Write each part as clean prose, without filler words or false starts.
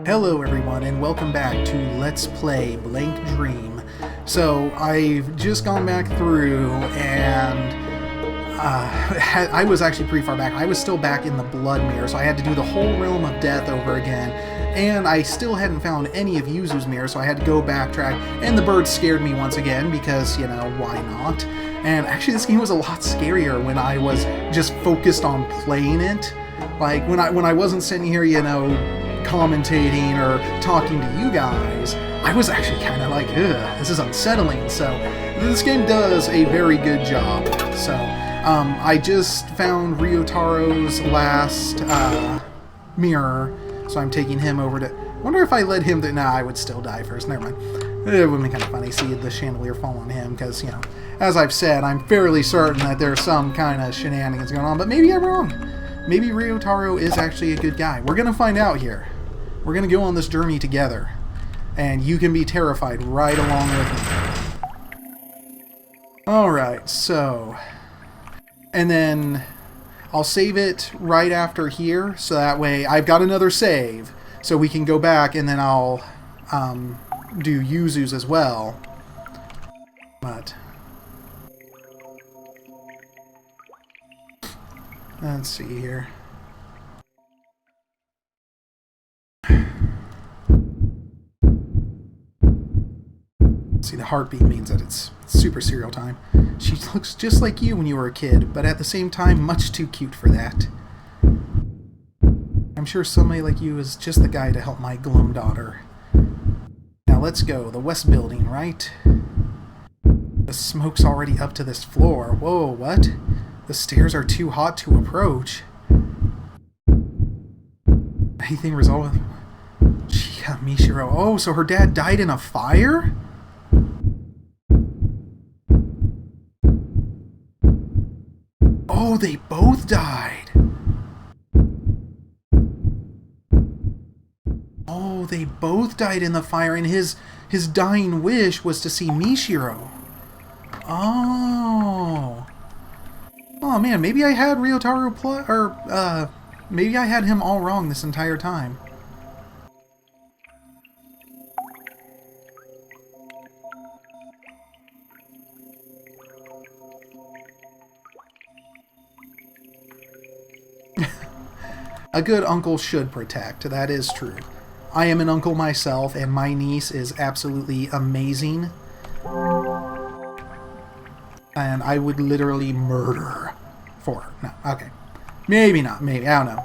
Hello everyone and welcome back to Let's Play Blank Dream. So I've just gone back through and I was actually pretty far back. I was still back in the Blood Mirror, so I had to do the whole Realm of Death over again. And I still hadn't found any of Yuzu's mirror, so I had to go backtrack. And the bird scared me once again because, you know, why not? And actually this game was a lot scarier when I was just focused on playing it. Like when I wasn't sitting here, you know, commentating or talking to you guys, I was actually kind of like, ugh, this is unsettling. So this game does a very good job. So I just found RYOTARO'S last mirror, so I'm taking him over to... wonder if I led him to... Nah, I would still die first. Never mind. It would be kind of funny to see the chandelier fall on him, because, you know, as I've said, I'm fairly certain that there's some kind of shenanigans going on, but maybe I'm wrong. Maybe RYOTARO is actually a good guy. We're going to find out here. We're going to go on this journey together. And you can be terrified right along with me. Alright, so... and then I'll save it right after here, so that way I've got another save. So we can go back and then I'll do Yuzu's as well. But... let's see here. See, the heartbeat means that it's super serial time. She looks just like you when you were a kid, but at the same time, much too cute for that. I'm sure somebody like you is just the guy to help my glum daughter. Now let's go. The West Building, right? The smoke's already up to this floor. Whoa, what? The stairs are too hot to approach. Anything resolved with... Chica Mishiro. Oh, so her dad died in a fire? Oh, they both died. Oh, they both died in the fire, and his dying wish was to see Mishiro. Oh. Oh man, maybe I had RYOTARO maybe I had him all wrong this entire time. A good uncle should protect, that is true. I am an uncle myself, and my niece is absolutely amazing. And I would literally murder for her. No, okay. Maybe not, maybe, I don't know.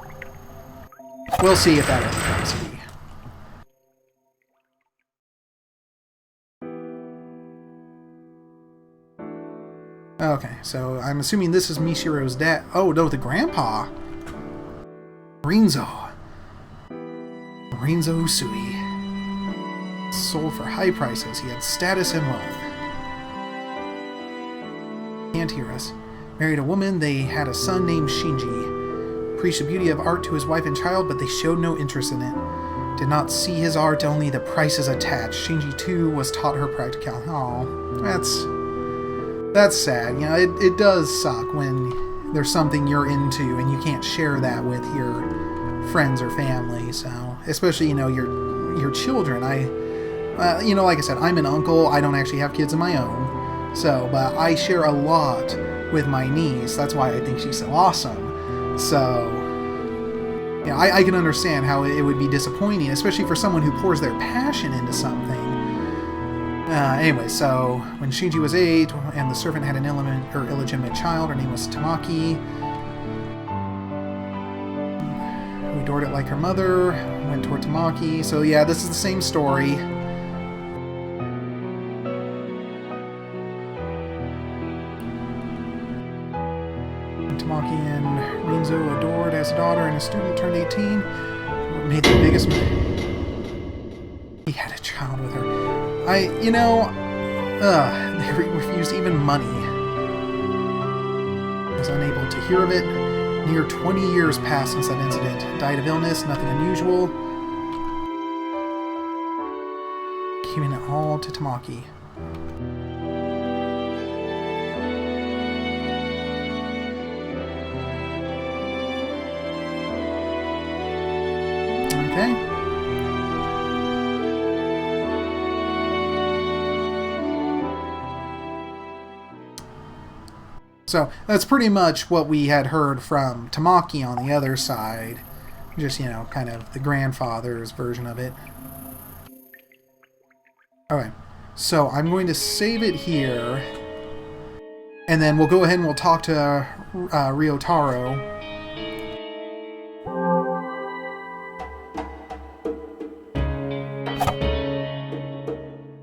We'll see if that ever comes to be. Okay, so I'm assuming this is Mishiro's dad. Oh, no, the grandpa. Rinzo Usui. Sold for high prices. He had status and wealth. Can't hear us. Married a woman. They had a son named Shinji. Preached the beauty of art to his wife and child, but they showed no interest in it. Did not see his art, only the prices attached. Shinji, too, was taught her practicality. Oh, that's sad. You know, it does suck when there's something you're into and you can't share that with your friends or family. So, especially, you know, your children. You know, like I said, I'm an uncle. I don't actually have kids of my own. So, but I share a lot with my niece. That's why I think she's so awesome. So, you know, I can understand how it would be disappointing, especially for someone who pours their passion into something. Anyway, so when Shinji was 8 and the servant had an illegitimate child, her name was Tamaki, who adored it like her mother, went toward Tamaki. So yeah, this is the same story. Tamaki and Rinzo adored as a daughter, and a student turned 18. What made the biggest... he had a child with her. You know, they refused even money. I was unable to hear of it. Near 20 years passed since that incident. Died of illness, nothing unusual. Giving it all to Tamaki. Okay. So that's pretty much what we had heard from Tamaki on the other side. Just, you know, kind of the grandfather's version of it. Okay, so I'm going to save it here. And then we'll go ahead and we'll talk to Ryotaro.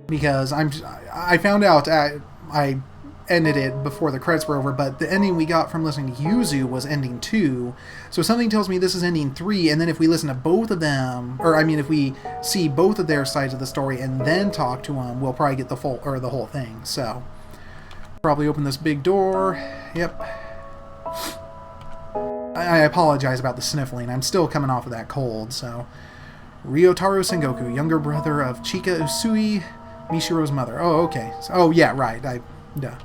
Because I found out I ended it before the credits were over, but the ending we got from listening to Yuzu was ending 2. So something tells me this is ending 3, and then if we listen to both of them, or I mean if we see both of their sides of the story and then talk to them, we'll probably get the whole thing. So probably open this big door. Yep. I apologize about the sniffling. I'm still coming off of that cold. So Ryotaro Sengoku, younger brother of Chika Usui, Mishiro's mother. Oh, okay. So, oh, yeah, right. Duh.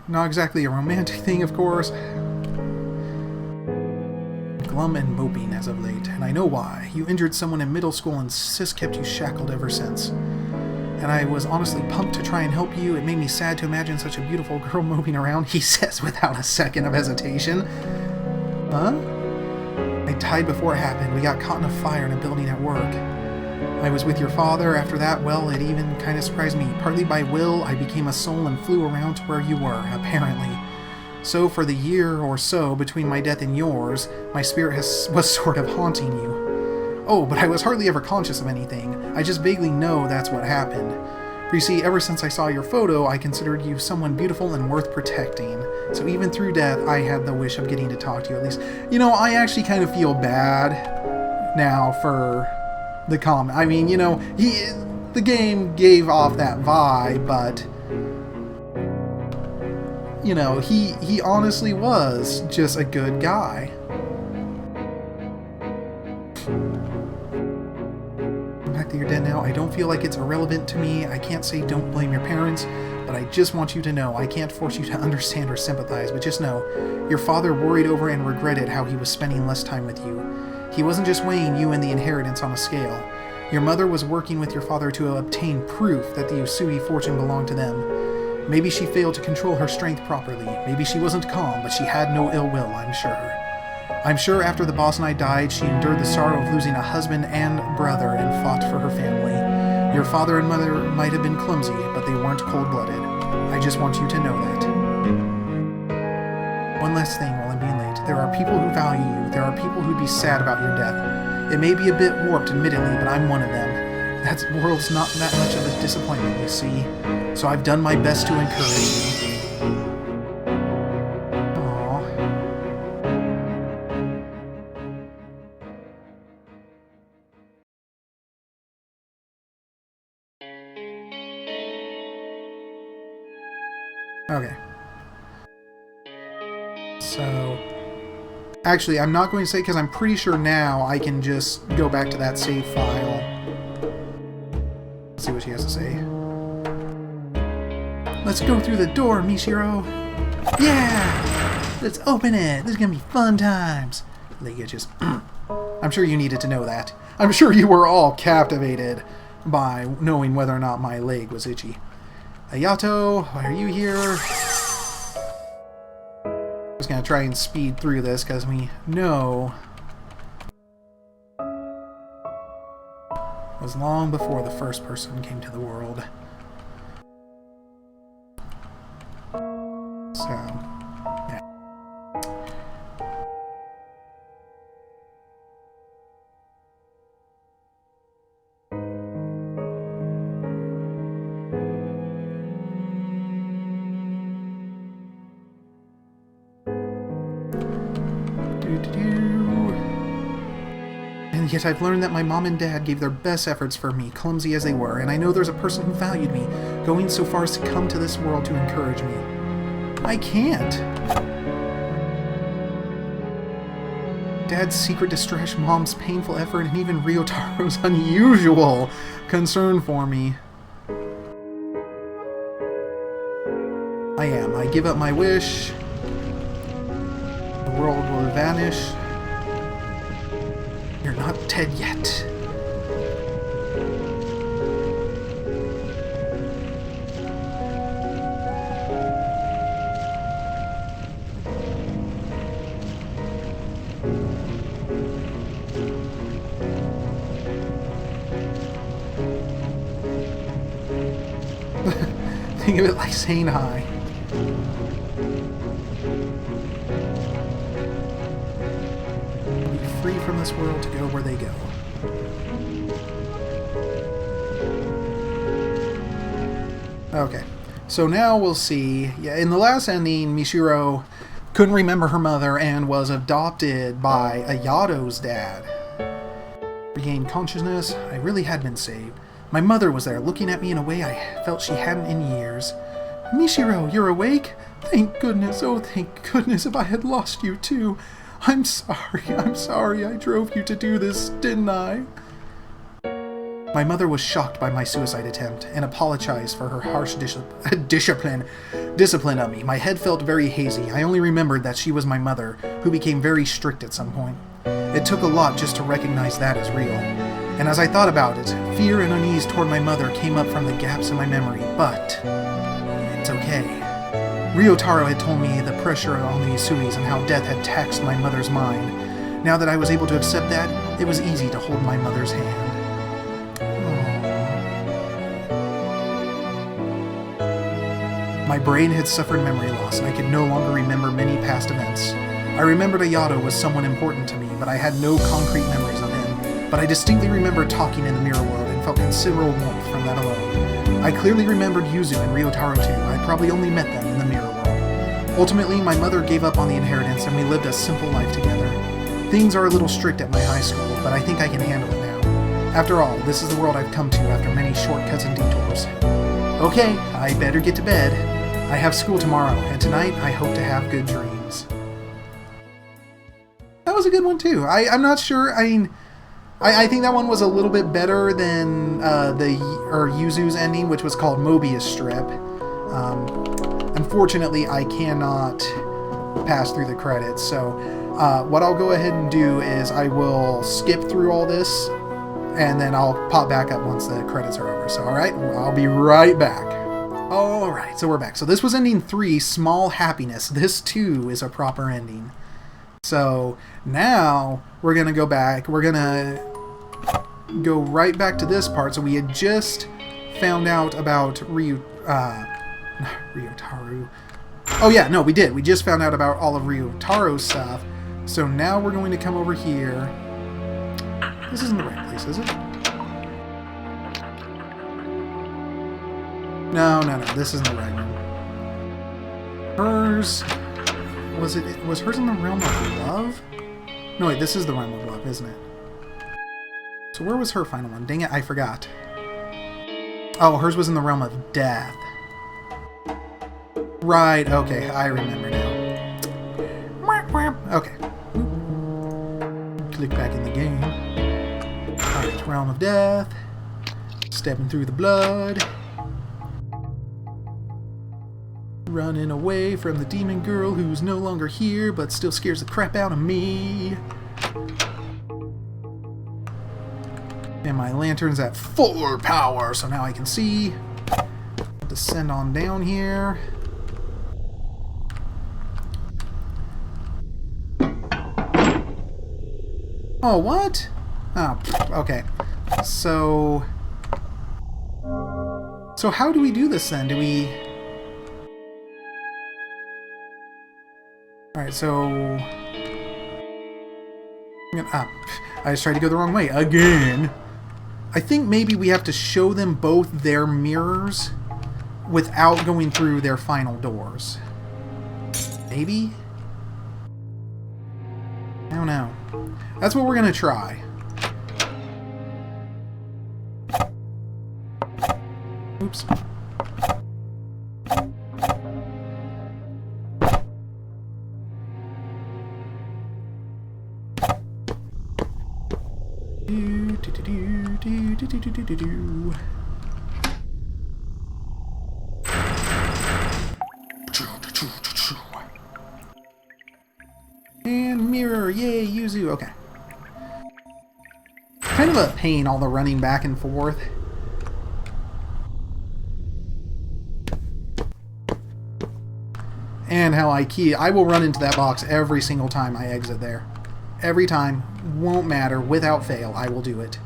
Not exactly a romantic thing, of course. Glum and moping as of late, and I know why. You injured someone in middle school and Sis kept you shackled ever since. And I was honestly pumped to try and help you. It made me sad to imagine such a beautiful girl moping around, he says without a second of hesitation. Huh? I died before it happened. We got caught in a fire in a building at work. I was with your father. After that, well, it even kind of surprised me. Partly by will, I became a soul and flew around to where you were, apparently. So for the year or so between my death and yours, my spirit was sort of haunting you. Oh, but I was hardly ever conscious of anything. I just vaguely know that's what happened. For you see, ever since I saw your photo, I considered you someone beautiful and worth protecting. So even through death, I had the wish of getting to talk to you at least. You know, I actually kind of feel bad now for the comment. I mean, you know, the game gave off that vibe, but you know, he honestly was just a good guy. The fact that you're dead now, I don't feel like it's irrelevant to me. I can't say don't blame your parents, but I just want you to know, I can't force you to understand or sympathize, but just know, your father worried over and regretted how he was spending less time with you. He wasn't just weighing you and the inheritance on a scale. Your mother was working with your father to obtain proof that the Usui fortune belonged to them. Maybe she failed to control her strength properly. Maybe she wasn't calm, but she had no ill will, I'm sure. I'm sure after the boss and I died, she endured the sorrow of losing a husband and brother and fought for her family. Your father and mother might have been clumsy, but they weren't cold-blooded. I just want you to know that. One last thing while I'm being late. There are people who value you. There are people who'd be sad about your death. It may be a bit warped, admittedly, but I'm one of them. That world's not that much of a disappointment, you see. So I've done my best to encourage you. Aww. Okay. So, actually, I'm not going to say because I'm pretty sure now I can just go back to that save file. Let's see what she has to say. Let's go through the door, Mishiro. Yeah! Let's open it. This is going to be fun times. Leg itches. I'm sure you needed to know that. I'm sure you were all captivated by knowing whether or not my leg was itchy. Ayato, why are you here? I'm just going to try and speed through this because we know it was long before the first person came to the world. So, yeah. And yet I've learned that my mom and dad gave their best efforts for me, clumsy as they were, and I know there's a person who valued me, going so far as to come to this world to encourage me. I can't. Dad's secret distress, Mom's painful effort, and even Ryotaro's unusual concern for me. I am. I give up my wish. The world will vanish. You're not dead yet. Think of it like saying hi. Be free from this world to go where they go. Okay, so now we'll see. Yeah, in the last ending, Michiru couldn't remember her mother and was adopted by Ayato's dad. Regained consciousness. I really had been saved. My mother was there, looking at me in a way I felt she hadn't in years. Michiru, you're awake? Thank goodness, oh thank goodness, if I had lost you too. I'm sorry I drove you to do this, didn't I? My mother was shocked by my suicide attempt and apologized for her harsh discipline of me. My head felt very hazy. I only remembered that she was my mother, who became very strict at some point. It took a lot just to recognize that as real. And as I thought about it, fear and unease toward my mother came up from the gaps in my memory, but it's okay. Ryotaro had told me the pressure on the Isuis and how death had taxed my mother's mind. Now that I was able to accept that, it was easy to hold my mother's hand. My brain had suffered memory loss, and I could no longer remember many past events. I remembered Ayato was someone important to me, but I had no concrete memories of him. But I distinctly remember talking in the mirror world and felt considerable warmth from that alone. I clearly remembered Yuzu and Ryotaro too. I probably only met them in the mirror world. Ultimately, my mother gave up on the inheritance and we lived a simple life together. Things are a little strict at my high school, but I think I can handle it now. After all, this is the world I've come to after many shortcuts and detours. Okay, I better get to bed. I have school tomorrow, and tonight I hope to have good dreams. That was a good one too. I'm not sure. I mean, I think that one was a little bit better than Yuzu's ending, which was called Mobius Strip. Unfortunately, I cannot pass through the credits, so what I'll go ahead and do is I will skip through all this, and then I'll pop back up once the credits are over. So, alright, I'll be right back. Alright, so we're back. So this was ending 3, Small Happiness. This too is a proper ending. So now we're going to go back. We're going to go right back to this part. So we had just found out about Ryotaru. Oh yeah, no, we did. We just found out about all of Ryotaro's stuff. So now we're going to come over here. This isn't the right place, is it? No, this isn't the right one. Hers... Was hers in the realm of love? No, wait, this is the realm of love, isn't it? So where was her final one? Dang it, I forgot. Oh, hers was in the realm of death. Right, okay, I remember now. Okay. Click back in the game. Alright, realm of death. Stepping through the blood. Running away from the demon girl who's no longer here, but still scares the crap out of me. And my lantern's at full power, so now I can see. Descend on down here. Oh, what? Oh, okay. So how do we do this then? Do we... Alright, so... I just tried to go the wrong way. Again! I think maybe we have to show them both their mirrors without going through their final doors. Maybe? I don't know. That's what we're gonna try. Oops. And mirror, yay, Yuzu, okay. Kind of a pain, all the running back and forth. And how I will run into that box every single time I exit there. Every time, won't matter, without fail, I will do it.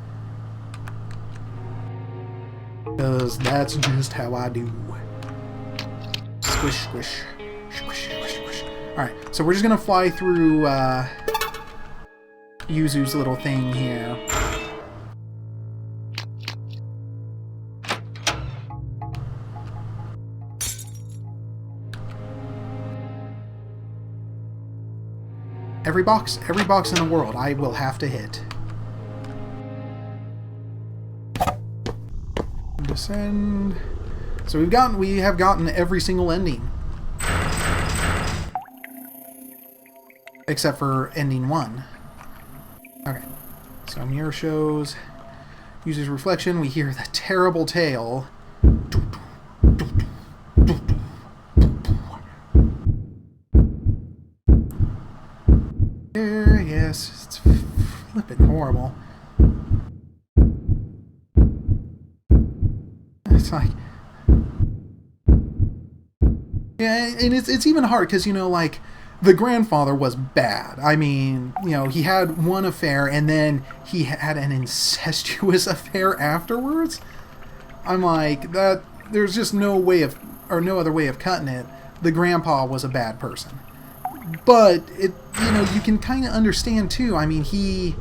Because that's just how I do. squish, squish. Squish, squish, squish. Alright, so we're just gonna fly through Yuzu's little thing here. Every box in the world I will have to hit. Descend. So we have gotten every single ending. Except for ending 1. Okay. So mirror shows. Uses reflection. We hear the terrible tale. Yes, it's flipping horrible. It's like, yeah, and it's even hard because, you know, like, the grandfather was bad. I mean, you know, he had one affair and then he had an incestuous affair afterwards. I'm like, that there's just no way of, or no other way of cutting it. The grandpa was a bad person. But it, you know, you can kind of understand too. I mean, he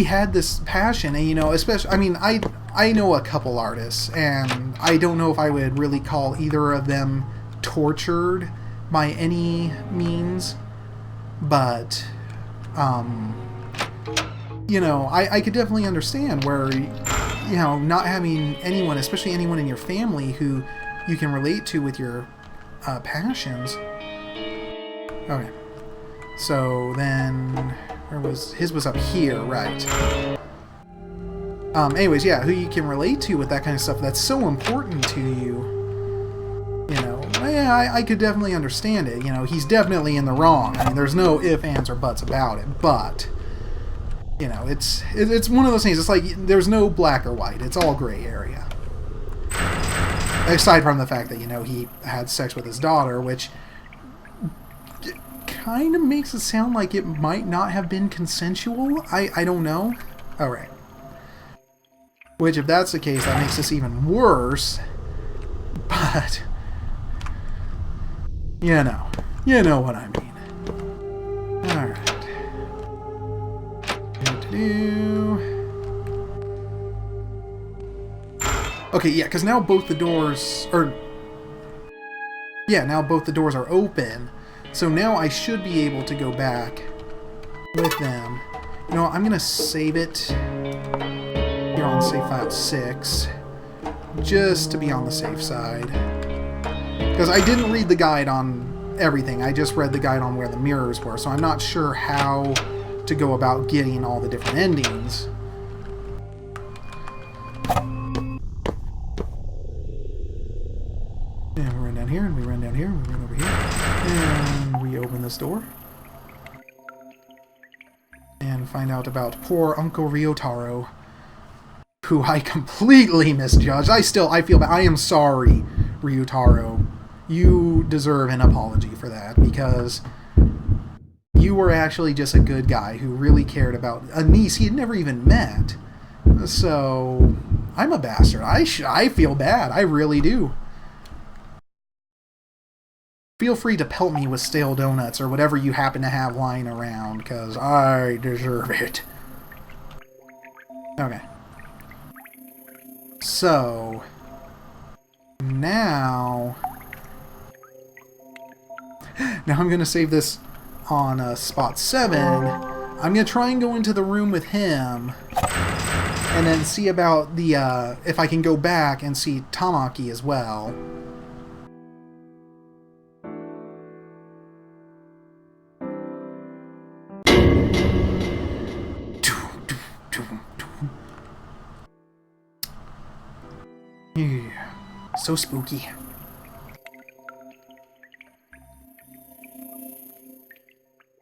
had this passion, and, you know, especially, I mean, I know a couple artists, and I don't know if I would really call either of them tortured by any means, but you know, I could definitely understand where, you know, not having anyone, especially anyone in your family who you can relate to with your passions. Okay, so then where was his? Was up here, right? Anyways, yeah, who you can relate to with that kind of stuff, that's so important to you. You know, yeah, I could definitely understand it. You know, he's definitely in the wrong. I mean, there's no ifs, ands, or buts about it. But, you know, it's one of those things. It's like there's no black or white. It's all gray area. Aside from the fact that, you know, he had sex with his daughter, which kind of makes it sound like it might not have been consensual. I don't know. All right. Which, if that's the case, that makes this even worse. But, you know what I mean. Alright. Okay, yeah, because now both the doors are... Yeah, now both the doors are open. So now I should be able to go back with them. You know, I'm going to save it here on save file 6. Just to be on the safe side. Because I didn't read the guide on everything. I just read the guide on where the mirrors were. So I'm not sure how to go about getting all the different endings. And we run down here, and we run down here, and we run over here. And we open this door. And find out about poor Uncle Ryotaro, who I completely misjudged. I feel bad. I am sorry, Ryotaro. You deserve an apology for that, because you were actually just a good guy who really cared about a niece he had never even met. So, I'm a bastard. I feel bad. I really do. Feel free to pelt me with stale donuts or whatever you happen to have lying around, because I deserve it. Okay. So, now I'm going to save this on spot 7. I'm going to try and go into the room with him, and then see about the, if I can go back and see Tamaki as well. So spooky.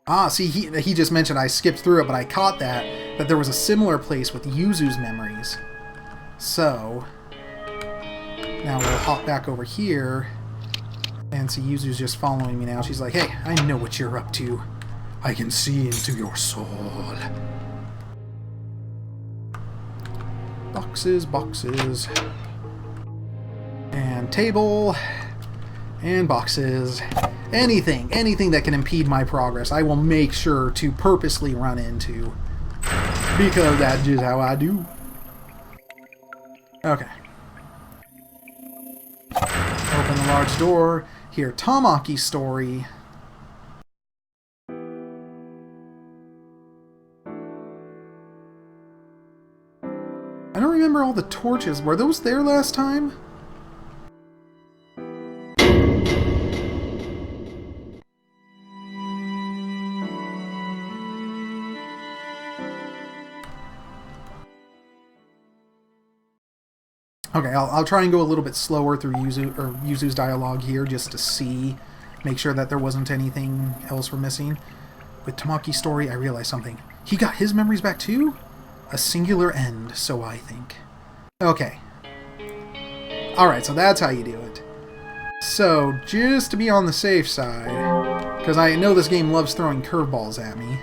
Ah, see, he just mentioned I skipped through it, but I caught that there was a similar place with Yuzu's memories. So, now we'll hop back over here, and see Yuzu's just following me now. She's like, hey, I know what you're up to. I can see into your soul. Boxes, boxes. And table. And boxes. Anything that can impede my progress, I will make sure to purposely run into. Because that's just how I do. Okay. Open the large door. Hear Tamaki's story. I don't remember all the torches. Were those there last time? Okay, I'll try and go a little bit slower through Yuzu's dialogue here just to see, make sure that there wasn't anything else we're missing. With Tamaki's story, I realized something. He got his memories back too? A singular end, so I think. Okay. Alright, so that's how you do it. So, just to be on the safe side, because I know this game loves throwing curveballs at me.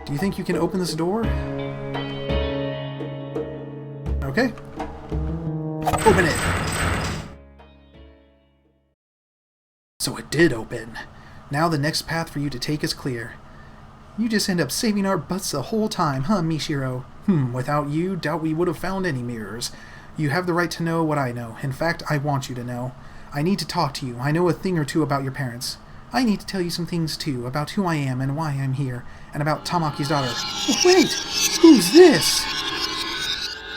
Do you think you can open this door? Okay. Open it! So it did open. Now the next path for you to take is clear. You just end up saving our butts the whole time, huh, Mishiro? Without you, doubt we would have found any mirrors. You have the right to know what I know. In fact, I want you to know. I need to talk to you. I know a thing or two about your parents. I need to tell you some things, too, about who I am and why I'm here, and about Tamaki's daughter. Wait! Who's this?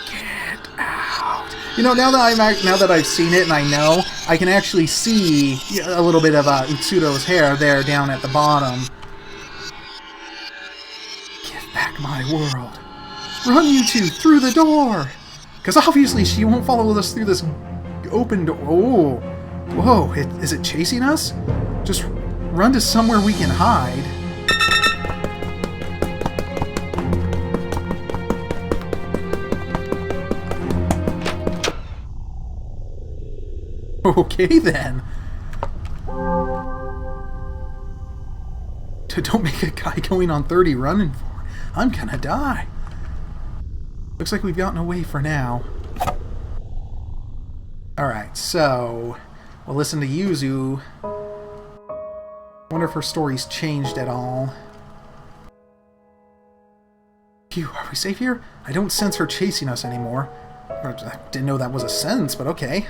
Get out. You know, now that I've seen it and I know, I can actually see a little bit of Utsudo's hair there down at the bottom. Give back my world. Run, you two, through the door! Because obviously she won't follow us through this open door. Oh! Whoa, is it chasing us? Just run to somewhere we can hide. Okay then. Don't make a guy going on 30 running for it. I'm gonna die. Looks like we've gotten away for now. Alright, so we'll listen to Yuzu. Wonder if her story's changed at all. Phew, are we safe here? I don't sense her chasing us anymore. I didn't know that was a sentence, but okay.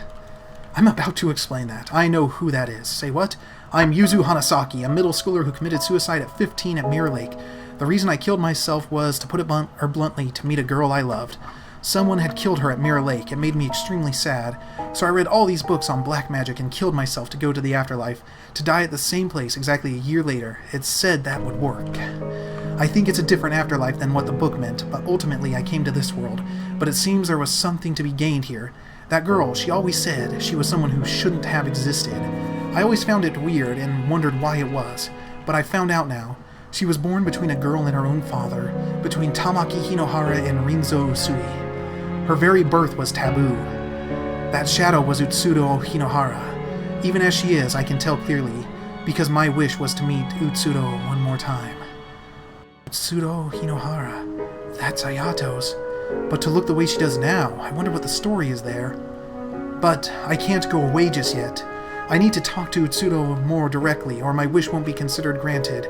I'm about to explain that. I know who that is. Say what? I'm Yuzu Hanasaki, a middle schooler who committed suicide at 15 at Mirror Lake. The reason I killed myself was, to put it bluntly, to meet a girl I loved. Someone had killed her at Mirror Lake. It made me extremely sad. So I read all these books on black magic and killed myself to go to the afterlife, to die at the same place exactly a year later. It said that would work. I think it's a different afterlife than what the book meant, but ultimately I came to this world. But it seems there was something to be gained here. That girl, she always said she was someone who shouldn't have existed. I always found it weird and wondered why it was, but I found out now. She was born between a girl and her own father, between Tamaki Hinohara and Rinzo Usui. Her very birth was taboo. That shadow was Utsudo Hinohara. Even as she is, I can tell clearly, because my wish was to meet Utsudo one more time. Utsudo Hinohara. That's Ayato's. But to look the way she does now, I wonder what the story is there. But I can't go away just yet. I need to talk to Utsudo more directly, or my wish won't be considered granted.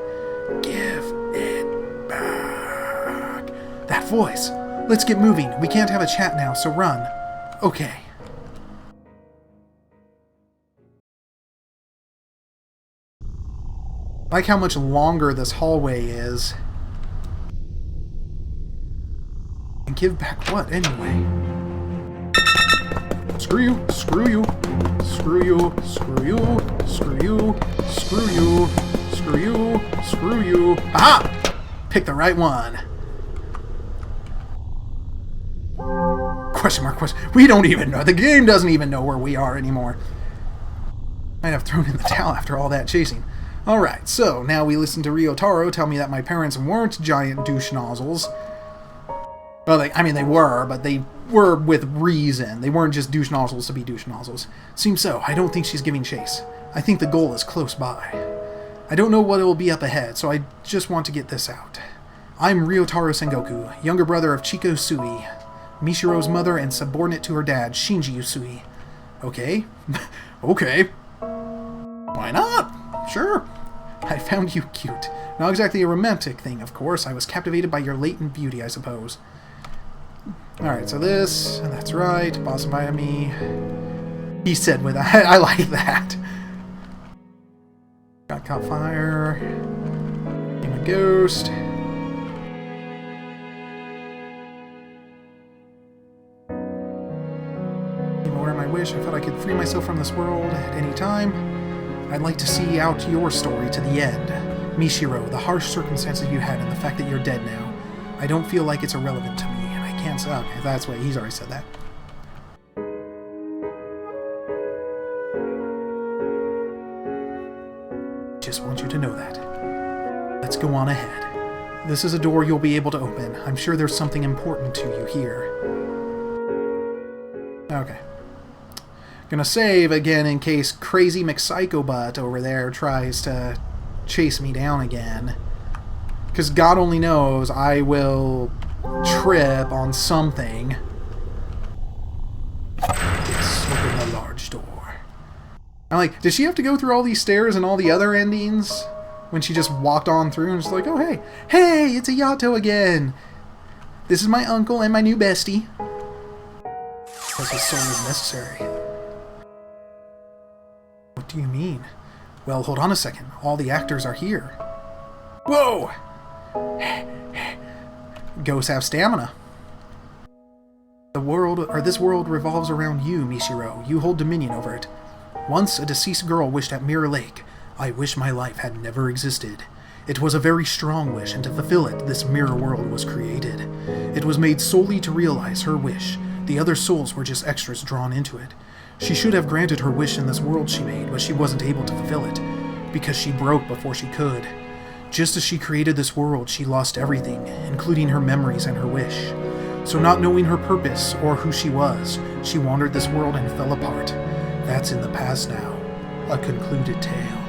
Give it back. That voice! Let's get moving. We can't have a chat now, so run. Okay. I like how much longer this hallway is. And give back what, anyway? Screw you, screw you, screw you, screw you, screw you, screw you, screw you, screw you. Aha! Pick the right one. Question mark, question. We don't even know. The game doesn't even know where we are anymore. Might have thrown in the towel after all that chasing. Alright, so now we listen to Ryotaro tell me that my parents weren't giant douche nozzles. Well, they were, but they were with reason. They weren't just douche nozzles to be douche nozzles. Seems so. I don't think she's giving chase. I think the goal is close by. I don't know what will be up ahead, so I just want to get this out. I'm Ryotaro Sengoku, younger brother of Chiko Usui, Mishiro's mother and subordinate to her dad, Shinji Usui. Okay. Okay. Sure. I found you cute. Not exactly a romantic thing, of course. I was captivated by your latent beauty, I suppose. Alright, so this, and that's right. Boss invited me. He said with I like that. Got caught fire. I'm a ghost. More my wish. I thought I could free myself from this world at any time. I'd like to see out your story to the end. Mishiro, the harsh circumstances you had and the fact that you're dead now, I don't feel like it's irrelevant to me, and I can't say, okay, that's what, he's already said that. Just want you to know that. Let's go on ahead. This is a door you'll be able to open. I'm sure there's something important to you here. Okay. Gonna save again in case crazy McPsychobutt over there tries to chase me down again. Because God only knows I will trip on something. Yes, open the large door. I'm like, did she have to go through all these stairs and all the other endings? When she just walked on through and was like, oh hey, hey, it's a Yato again. This is my uncle and my new bestie. Because his soul is necessary. What do you mean? Well, hold on a second. All the actors are here. Whoa! Ghosts have stamina. This world revolves around you, Mishiro. You hold dominion over it. Once a deceased girl wished at Mirror Lake. I wish my life had never existed. It was a very strong wish, and to fulfill it, this mirror world was created. It was made solely to realize her wish. The other souls were just extras drawn into it. She should have granted her wish in this world she made, but she wasn't able to fulfill it, because she broke before she could. Just as she created this world, she lost everything, including her memories and her wish. So not knowing her purpose or who she was, she wandered this world and fell apart. That's in the past now. A concluded tale.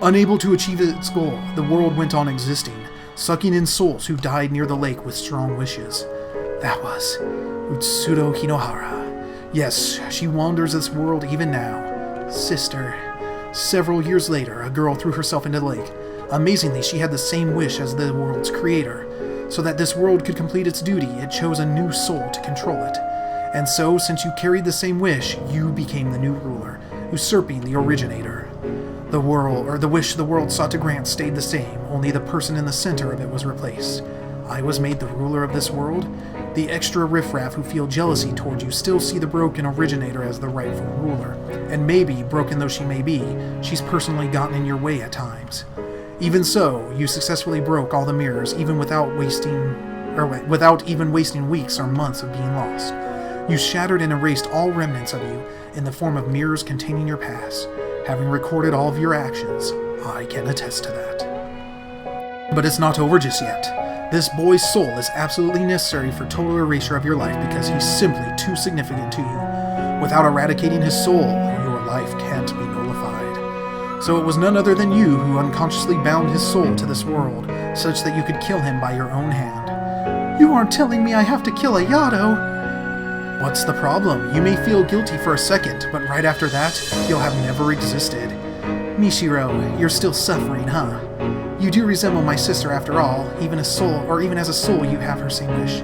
Unable to achieve its goal, the world went on existing, sucking in souls who died near the lake with strong wishes. That was Utsudo Hinohara. Yes, she wanders this world even now. Sister. Several years later, a girl threw herself into the lake. Amazingly, she had the same wish as the world's creator. So that this world could complete its duty, it chose a new soul to control it. And so, since you carried the same wish, you became the new ruler, usurping the originator. The wish the world sought to grant stayed the same, only the person in the center of it was replaced. I was made the ruler of this world. The extra riffraff who feel jealousy toward you still see the broken originator as the rightful ruler. And maybe, broken though she may be, she's personally gotten in your way at times. Even so, you successfully broke all the mirrors, even without even wasting weeks or months of being lost. You shattered and erased all remnants of you in the form of mirrors containing your past. Having recorded all of your actions, I can attest to that. But it's not over just yet. This boy's soul is absolutely necessary for total erasure of your life because he's simply too significant to you. Without eradicating his soul, your life can't be nullified. So it was none other than you who unconsciously bound his soul to this world, such that you could kill him by your own hand. You aren't telling me I have to kill a Yato? What's the problem? You may feel guilty for a second, but right after that, you'll have never existed. Mishiro, you're still suffering, huh? You do resemble my sister after all, even as a soul you have her same wish.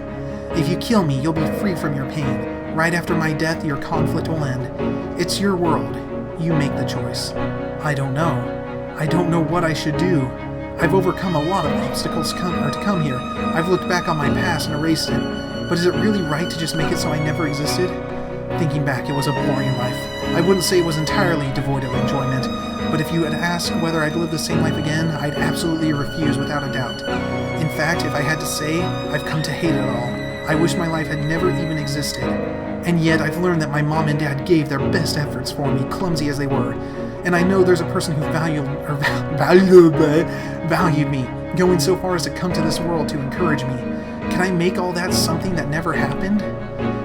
If you kill me, you'll be free from your pain. Right after my death, your conflict will end. It's your world. You make the choice. I don't know. I don't know what I should do. I've overcome a lot of obstacles to come here. I've looked back on my past and erased it. But is it really right to just make it so I never existed? Thinking back, it was a boring life. I wouldn't say it was entirely devoid of enjoyment, but if you had asked whether I'd live the same life again, I'd absolutely refuse without a doubt. In fact, if I had to say, I've come to hate it all. I wish my life had never even existed. And yet, I've learned that my mom and dad gave their best efforts for me, clumsy as they were. And I know there's a person who valued me, going so far as to come to this world to encourage me. Can I make all that something that never happened?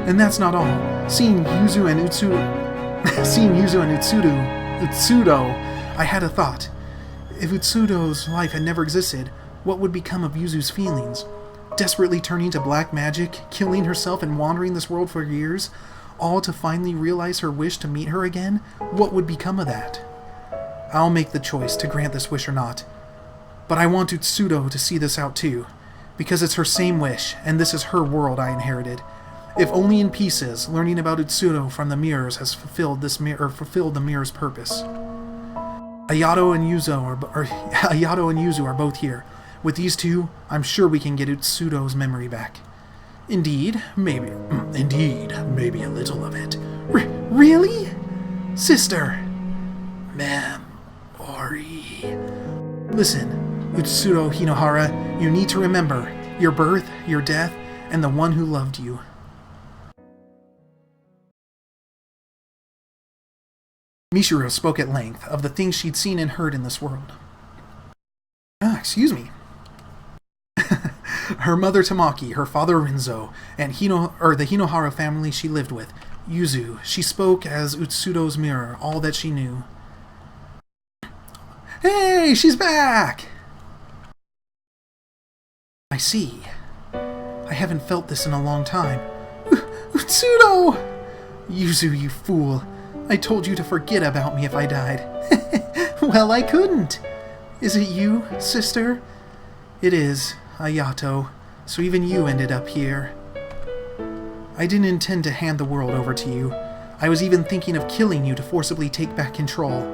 And that's not all. Seeing Yuzu and Utsudo, I had a thought. If Utsudo's life had never existed, what would become of Yuzu's feelings? Desperately turning to black magic, killing herself and wandering this world for years, all to finally realize her wish to meet her again? What would become of that? I'll make the choice to grant this wish or not. But I want Utsudo to see this out too, because it's her same wish, and this is her world I inherited. If only in pieces, learning about Utsudo from the mirrors has fulfilled the mirror's purpose. Ayato and Yuzu are both here. With these two, I'm sure we can get Utsudo's memory back. Indeed, maybe a little of it. Really? Sister! Memory. Listen, Utsudo Hinohara, you need to remember your birth, your death, and the one who loved you. Mishiro spoke at length of the things she'd seen and heard in this world. Excuse me. Her mother Tamaki, her father Rinzo, and the Hinohara family she lived with, Yuzu. She spoke as Utsudo's mirror, all that she knew. Hey, she's back! I see. I haven't felt this in a long time. Utsudo! Yuzu, you fool. I told you to forget about me if I died. Well, I couldn't. Is it you, sister? It is, Ayato. So even you ended up here. I didn't intend to hand the world over to you. I was even thinking of killing you to forcibly take back control.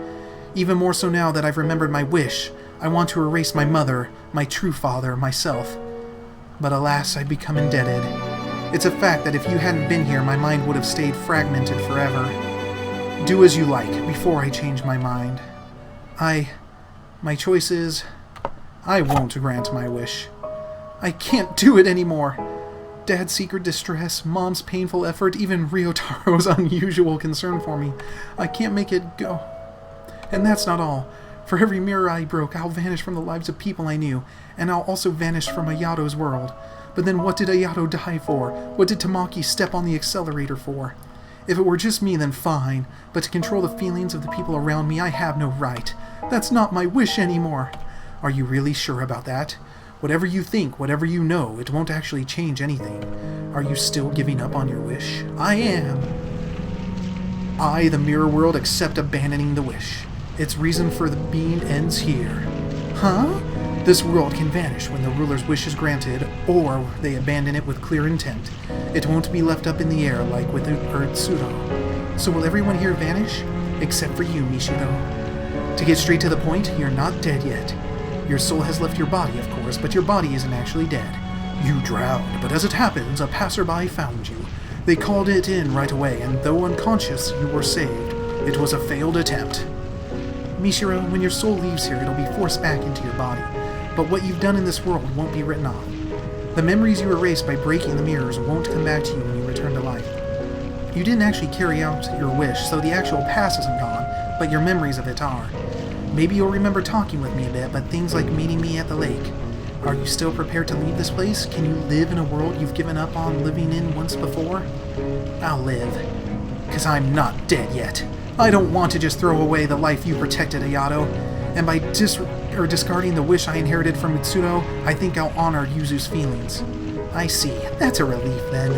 Even more so now that I've remembered my wish. I want to erase my mother, my true father, myself. But alas, I'd become indebted. It's a fact that if you hadn't been here, my mind would have stayed fragmented forever. Do as you like, before I change my mind. My choice is, I won't grant my wish. I can't do it anymore. Dad's secret distress, Mom's painful effort, even Ryotaro's unusual concern for me. I can't make it go. And that's not all. For every mirror I broke, I'll vanish from the lives of people I knew, and I'll also vanish from Ayato's world. But then what did Ayato die for? What did Tamaki step on the accelerator for? If it were just me, then fine, but to control the feelings of the people around me, I have no right. That's not my wish anymore. Are you really sure about that? Whatever you think, whatever you know, it won't actually change anything. Are you still giving up on your wish? I am. I, the mirror world, accept abandoning the wish. Its reason for the being ends here. Huh? This world can vanish when the ruler's wish is granted, or they abandon it with clear intent. It won't be left up in the air like with Utsudo. So will everyone here vanish? Except for you, Mishiro. To get straight to the point, you're not dead yet. Your soul has left your body, of course, but your body isn't actually dead. You drowned, but as it happens, a passerby found you. They called it in right away, and though unconscious, you were saved. It was a failed attempt. Mishiro, when your soul leaves here, it'll be forced back into your body. But what you've done in this world won't be written off. The memories you erased by breaking the mirrors won't come back to you when you return to life. You didn't actually carry out your wish, so the actual past isn't gone, but your memories of it are. Maybe you'll remember talking with me a bit, but things like meeting me at the lake. Are you still prepared to leave this place? Can you live in a world you've given up on living in once before? I'll live. 'Cause I'm not dead yet. I don't want to just throw away the life you protected, Ayato. And by discarding the wish I inherited from Utsudo, I think I'll honor Yuzu's feelings. I see. That's a relief, then.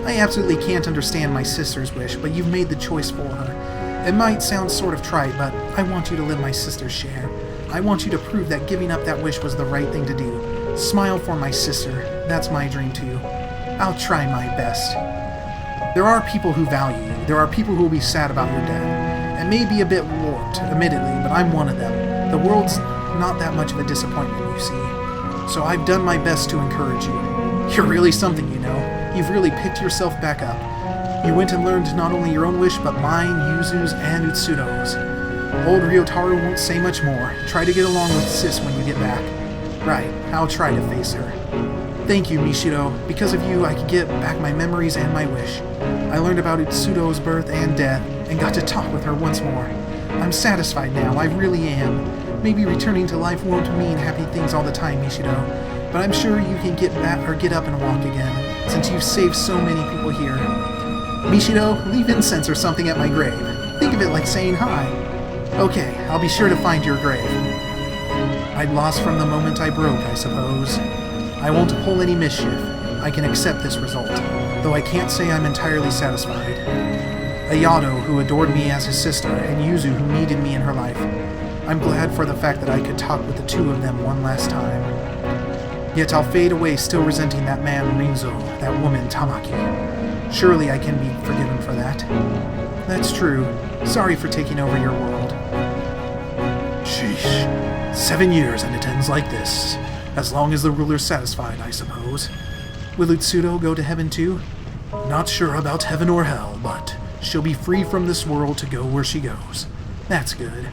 I absolutely can't understand my sister's wish, but you've made the choice for her. It might sound sort of trite, but I want you to live my sister's share. I want you to prove that giving up that wish was the right thing to do. Smile for my sister. That's my dream too. I'll try my best. There are people who value you. There are people who will be sad about your death. It may be a bit warped, admittedly, but I'm one of them. The world's not that much of a disappointment, you see. So I've done my best to encourage you. You're really something, you know. You've really picked yourself back up. You went and learned not only your own wish, but mine, Yuzu's, and Utsudo's. Old Ryotaro won't say much more. Try to get along with Sis when you get back. Right, I'll try to face her. Thank you, Mishiro. Because of you, I could get back my memories and my wish. I learned about Utsudo's birth and death, and got to talk with her once more. I'm satisfied now, I really am. Maybe returning to life won't mean happy things all the time, Mishiro, but I'm sure you can get up and walk again, since you've saved so many people here. Mishiro, leave incense or something at my grave. Think of it like saying hi. Okay, I'll be sure to find your grave. I'd lost from the moment I broke, I suppose. I won't pull any mischief. I can accept this result, though I can't say I'm entirely satisfied. Ayato, who adored me as his sister, and Yuzu, who needed me in her life. I'm glad for the fact that I could talk with the two of them one last time. Yet I'll fade away still resenting that man Rinzo, that woman Tamaki. Surely I can be forgiven for that. That's true. Sorry for taking over your world. Sheesh. 7 years and it ends like this. As long as the ruler's satisfied, I suppose. Will Utsudo go to heaven too? Not sure about heaven or hell, but she'll be free from this world to go where she goes. That's good.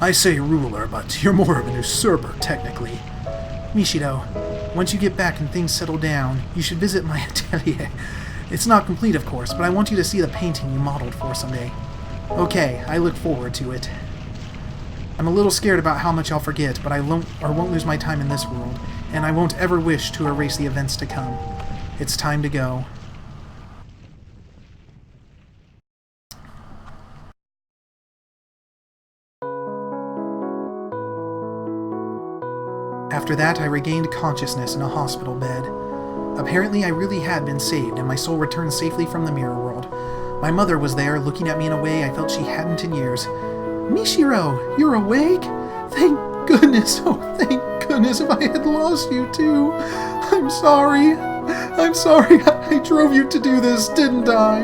I say ruler, but you're more of an usurper, technically. Mishido, once you get back and things settle down, you should visit my atelier. It's not complete, of course, but I want you to see the painting you modeled for someday. Okay, I look forward to it. I'm a little scared about how much I'll forget, but I won't lose my time in this world, and I won't ever wish to erase the events to come. It's time to go. After that, I regained consciousness in a hospital bed. Apparently, I really had been saved, and my soul returned safely from the mirror world. My mother was there, looking at me in a way I felt she hadn't in years. Mishiro, you're awake? Thank goodness, oh thank goodness, if I had lost you too. I'm sorry. I drove you to do this, didn't I?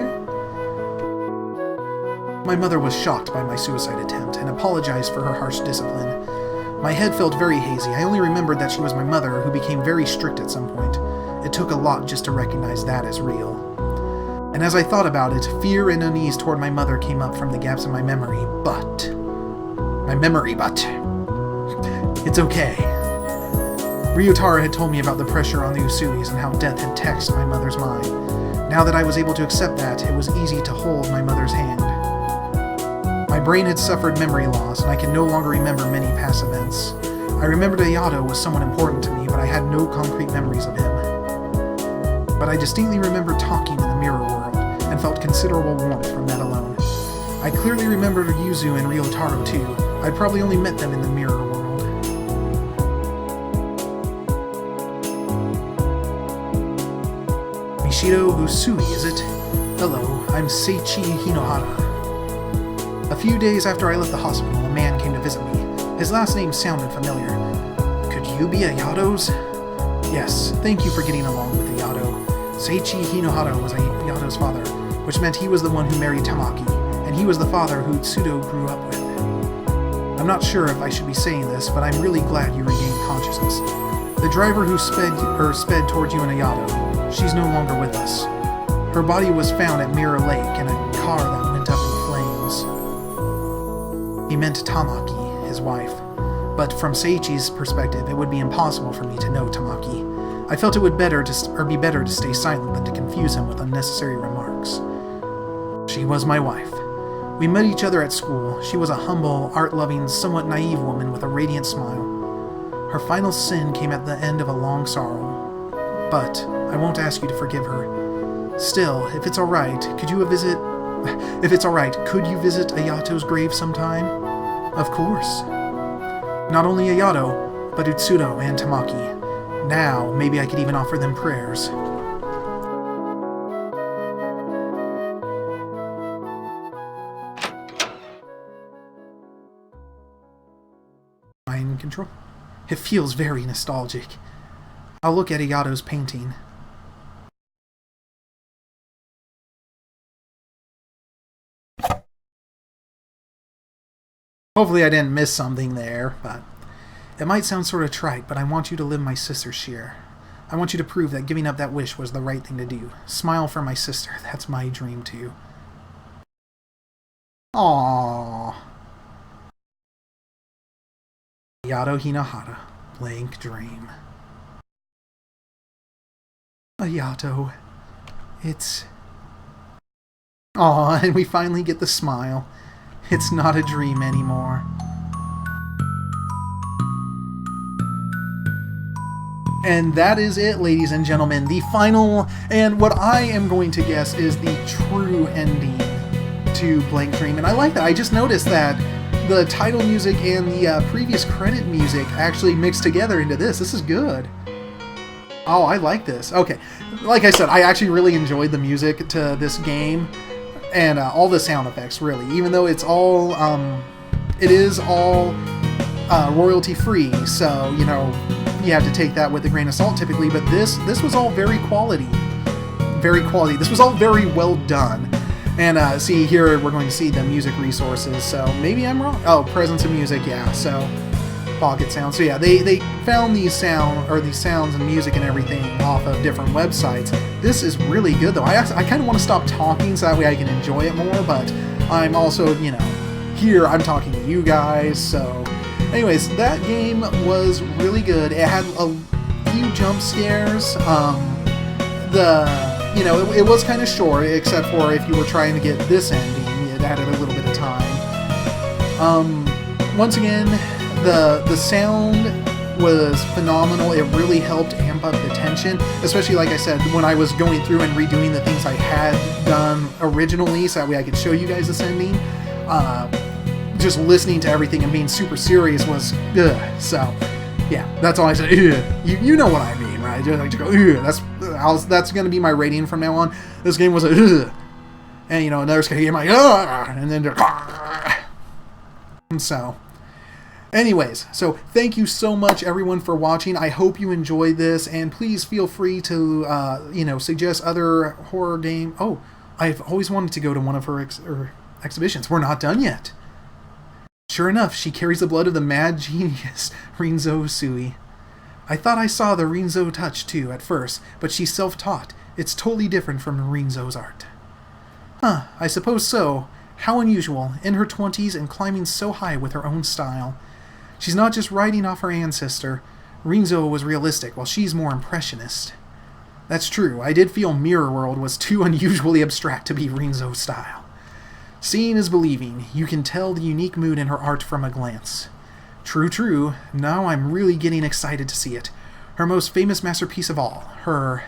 My mother was shocked by my suicide attempt and apologized for her harsh discipline. My head felt very hazy. I only remembered that she was my mother, who became very strict at some point. It took a lot just to recognize that as real. And as I thought about it, fear and unease toward my mother came up from the gaps in my memory, but... It's okay. Ryotaro had told me about the pressure on the Usuis and how death had taxed my mother's mind. Now that I was able to accept that, it was easy to hold my mother's hand. My brain had suffered memory loss, and I could no longer remember many past events. I remembered Ayato was someone important to me, but I had no concrete memories of him. But I distinctly remember talking in the mirror world, and felt considerable warmth from that alone. I clearly remembered Yuzu and Ryotaro too. I'd probably only met them in the mirror world. Mishido Usui, is it? Hello, I'm Seiichi Hinohara. A few days after I left the hospital, a man came to visit me. His last name sounded familiar. Could you be Ayato's? Yes, thank you for getting along with Ayato. Seiichi Hinohara was Ayato's father, which meant he was the one who married Tamaki, and he was the father who Tsudo grew up with. I'm not sure if I should be saying this, but I'm really glad you regained consciousness. The driver who sped towards you and Ayato, she's no longer with us. Her body was found at Mirror Lake in a car that went up in flames. He meant Tamaki, his wife. But from Seiichi's perspective, it would be impossible for me to know Tamaki. I felt it would be better to stay silent than to confuse him with unnecessary remarks. She was my wife. We met each other at school. She was a humble, art-loving, somewhat naive woman with a radiant smile. Her final sin came at the end of a long sorrow. But I won't ask you to forgive her. Still, if it's alright, could you visit Ayato's grave sometime? Of course. Not only Ayato, but Utsudo and Tamaki. Now, maybe I could even offer them prayers. Mind control? It feels very nostalgic. I'll look at Ayato's painting. Hopefully I didn't miss something there, but it might sound sort of trite, but I want you to live my sister's share. I want you to prove that giving up that wish was the right thing to do. Smile for my sister. That's my dream too. Aww. Ayato Hinohara, blank dream. Ayato, it's... Aw, and we finally get the smile. It's not a dream anymore. And that is it, ladies and gentlemen. The final, and what I am going to guess is the true ending to Blank Dream. And I like that. I just noticed that the title music and the previous credit music actually mixed together into this. This is good. Oh, I like this. Okay. Like I said, I actually really enjoyed the music to this game. And all the sound effects, really. Even though it's all, it is all royalty free, so you know you have to take that with a grain of salt typically. But this was all very quality. This was all very well done. And see here, we're going to see the music resources. So maybe I'm wrong. Oh, presence of music, yeah. So pocket sound. So yeah, they found these sounds and music and everything off of different websites. This is really good though. I kind of want to stop talking so that way I can enjoy it more. But I'm also, you know, here I'm talking to you guys. So, anyways, that game was really good. It had a few jump scares. You know, it was kind of short, except for if you were trying to get this ending, it added a little bit of time. Once again, the sound was phenomenal. It really helped amp up the tension, especially, like I said, when I was going through and redoing the things I had done originally, so that way I could show you guys this ending. Just listening to everything and being super serious was ugh. So, yeah, that's all I said. You know what I mean, right? Just like to go, that's going to be my rating from now on. This game was a ugh. And, you know, another game like, and then so, anyways, so thank you so much, everyone, for watching. I hope you enjoyed this, and please feel free to, you know, suggest other horror game. Oh, I've always wanted to go to one of her exhibitions. We're not done yet. Sure enough, she carries the blood of the mad genius, Rinzo Sui. I thought I saw the Rinzo touch, too, at first, but she's self-taught. It's totally different from Rinzo's art. Huh, I suppose so. How unusual, in her 20s and climbing so high with her own style. She's not just writing off her ancestor. Rinzo was realistic, while she's more impressionist. That's true, I did feel Mirror World was too unusually abstract to be Rinzo's style. Seeing is believing. You can tell the unique mood in her art from a glance. True, true. Now I'm really getting excited to see it. Her most famous masterpiece of all. Her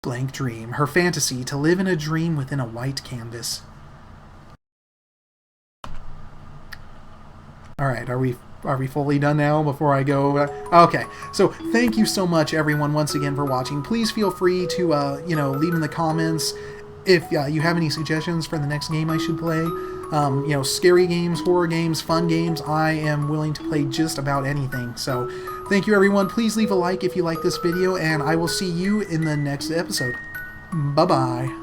blank dream. Her fantasy to live in a dream within a white canvas. Alright, are we fully done now before I go? Okay, so thank you so much, everyone, once again for watching. Please feel free to, you know, leave in the comments if you have any suggestions for the next game I should play. You know, scary games, horror games, fun games. I am willing to play just about anything. So, thank you, everyone. Please leave a like if you like this video, and I will see you in the next episode. Bye-bye.